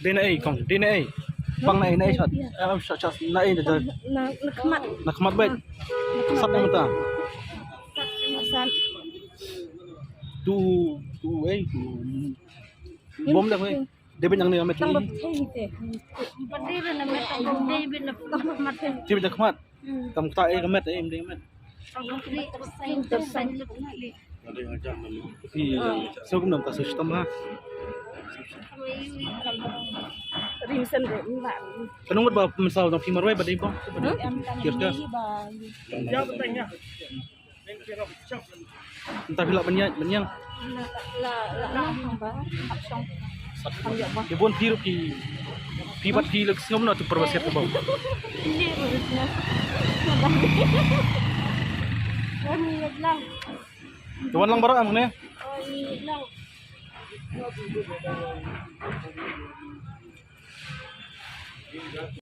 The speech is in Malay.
DNA kong DNA pang na shot shot na Nakmat. nakmat bet sat na mata Asan. tu bom dah ni David yang ni amat ni Tanggap hindi. Padira na may tanggap David na nakmat. David nakmat kamu tak amat mde amat Tanggap ni tersain so kum nam ta so stam ha Rimsan rin ba? kanung ba mesal ng fimarway ba dai bang kirka Jawab tanya. entah bila banyang La ba? Aksyon. ibon tiro ki pibat ki lag singom na tu perwaset ba Hindi ulit na. One minute lang. tuan lang bara among ne 1 minute lang.